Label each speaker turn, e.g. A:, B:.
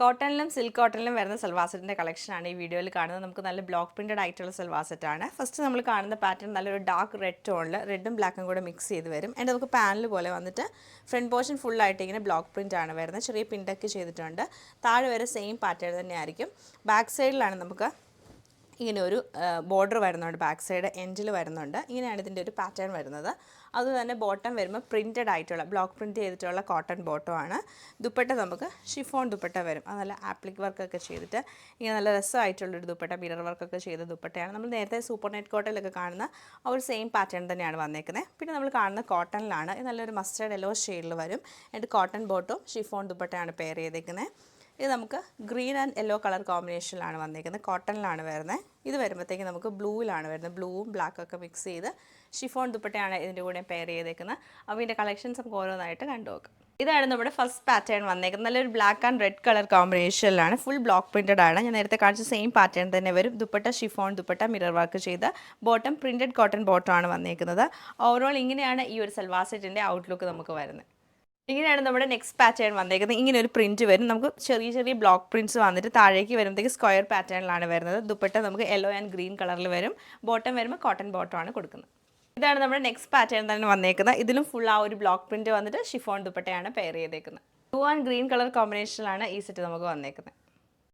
A: കോട്ടണിലും silk കോട്ടണിലും വരുന്ന സൽവാർ സെറ്റിൻ്റെ കളക്ഷനാണ് ഈ വീഡിയോയിൽ കാണുന്നത്. നമുക്ക് നല്ല ബ്ലോക്ക് പ്രിൻറ്റഡ് ആയിട്ടുള്ള സൽവാർ സെറ്റാണ്. ഫസ്റ്റ് നമ്മൾ കാണുന്ന പാറ്റേൺ നല്ലൊരു ഡാർക്ക് റെഡ് ടോണിൽ റെഡും ബ്ലാക്കും കൂടെ മിക്സ് ചെയ്ത് വരും. അതിൻ്റെ നമുക്ക് പാനൽ പോലെ വന്നിട്ട് ഫ്രണ്ട് പോർഷൻ ഫുള്ളായിട്ട് ഇങ്ങനെ ബ്ലോക്ക് പ്രിൻ്റ് ആണ് വരുന്നത്. ചെറിയ പിൻറ്റൊക്കെ ചെയ്തിട്ടുണ്ട്. താഴെ വരെ സെയിം പാറ്റേൺ തന്നെയായിരിക്കും. ബാക്ക് സൈഡിലാണ് നമുക്ക് ഇങ്ങനെ ഒരു ബോർഡർ വരുന്നുണ്ട്. ബാക്ക് സൈഡ് എൻഡിൽ വരുന്നുണ്ട്. ഇങ്ങനെയാണ് ഇതിൻ്റെ ഒരു പാറ്റേൺ വരുന്നത്. അതുതന്നെ ബോട്ടം വരുമ്പോൾ പ്രിൻറ്റഡ് ആയിട്ടുള്ള ബ്ലോക്ക് പ്രിൻറ്റ് ചെയ്തിട്ടുള്ള കോട്ടൺ ബോട്ടമാണ്. ദുപ്പട്ട നമുക്ക് ഷിഫോൺ ദുപ്പട്ട വരും. അത് നല്ല ആപ്ലിക് വർക്കൊക്കെ ചെയ്തിട്ട് ഇങ്ങനെ നല്ല രസമായിട്ടുള്ളൊരു ദുപ്പട്ട, മിറർ വർക്കൊക്കെ ചെയ്ത ദുപ്പട്ടയാണ്. നമ്മൾ നേരത്തെ സൂപ്പർ നെറ്റ് കോട്ടണിലൊക്കെ കാണുന്ന ആ ഒരു സെയിം പാറ്റേൺ തന്നെയാണ് വന്നേക്കുന്നത്. പിന്നെ നമ്മൾ കാണുന്ന കോട്ടണിലാണ്. നല്ലൊരു മസ്റ്റേർഡ് യെല്ലോ ഷെയ്ഡിൽ വരും. എന്നിട്ട് കോട്ടൺ ബോട്ടും ഷിഫോൺ ദുപ്പട്ടയാണ് പെയർ ചെയ്തേക്കുന്നത്. ഇത് നമുക്ക് ഗ്രീൻ ആൻഡ് യെല്ലോ കളർ കോമ്പിനേഷനിലാണ് വന്നിരിക്കുന്നത്. കോട്ടണിലാണ് വരുന്നത്. ഇത് വരുമ്പോഴത്തേക്ക് നമുക്ക് ബ്ലൂവിലാണ് വരുന്നത്. ബ്ലൂവും ബ്ലാക്കും ഒക്കെ മിക്സ് ചെയ്ത് ഷിഫോൺ ദുപ്പട്ടയാണ് ഇതിൻ്റെ കൂടെ പെയർ ചെയ്തേക്കുന്നത്. അപ്പോൾ ഇതിൻ്റെ കളക്ഷൻസ് നമുക്ക് ഓരോന്നായിട്ട് കണ്ടുനോക്കാം. ഇതാണ് നമ്മുടെ ഫസ്റ്റ് പാറ്റേൺ വന്നേക്കുന്നത്. നല്ലൊരു ബ്ലാക്ക് ആൻഡ് റെഡ് കളർ കോമ്പിനേഷനിലാണ്. ഫുൾ ബ്ലോക്ക് പ്രിൻറ്റഡ് ആണ്. ഞാൻ നേരത്തെ കാണിച്ച സെയിം പാറ്റേൺ തന്നെ വരും. Dupatta chiffon dupatta, mirror work ചെയ്ത ബോട്ടം പ്രിൻറ്റഡ് കോട്ടൺ ബോട്ടമാണ് വന്നേക്കുന്നത്. ഓവറോൾ ഇങ്ങനെയാണ് ഈ ഒരു സൽവാർ സെറ്റിൻ്റെ ഔട്ട്ലുക്ക് നമുക്ക് വരുന്നത്. ഇങ്ങനെയാണ് നമ്മുടെ നെക്സ്റ്റ് പാറ്റേൺ വന്നേക്കുന്നത്. ഇങ്ങനെ ഒരു പ്രിൻറ്റ് വരും. നമുക്ക് ചെറിയ ചെറിയ ബ്ലോക്ക് പ്രിൻറ്റ്സ് വന്നിട്ട് താഴേക്ക് വരുമ്പോഴത്തേക്ക് സ്ക്വയർ പാറ്റേണിലാണ് വരുന്നത്. ദുപ്പട്ട നമുക്ക് യെല്ലോ ആൻഡ് ഗ്രീൻ കളറിൽ വരും. ബോട്ടം വരുമ്പോൾ കോട്ടൺ ബോട്ടമാണ് കൊടുക്കുന്നത്. ഇതാണ് നമ്മുടെ നെക്സ്റ്റ് പാറ്റേൺ തന്നെ വന്നേക്കുന്നത്. ഇതിലും ഫുൾ ആ ഒരു ബ്ലോക്ക് പ്രിൻറ്റ് വന്നിട്ട് ഷിഫോൺ ദുപ്പട്ടയാണ് പെയർ ചെയ്തേക്കുന്നത്. ബ്ലൂ ആൻഡ് ഗ്രീൻ കളർ കോമ്പിനേഷനിലാണ് ഈ സെറ്റ് നമുക്ക് വന്നേക്കുന്നത്.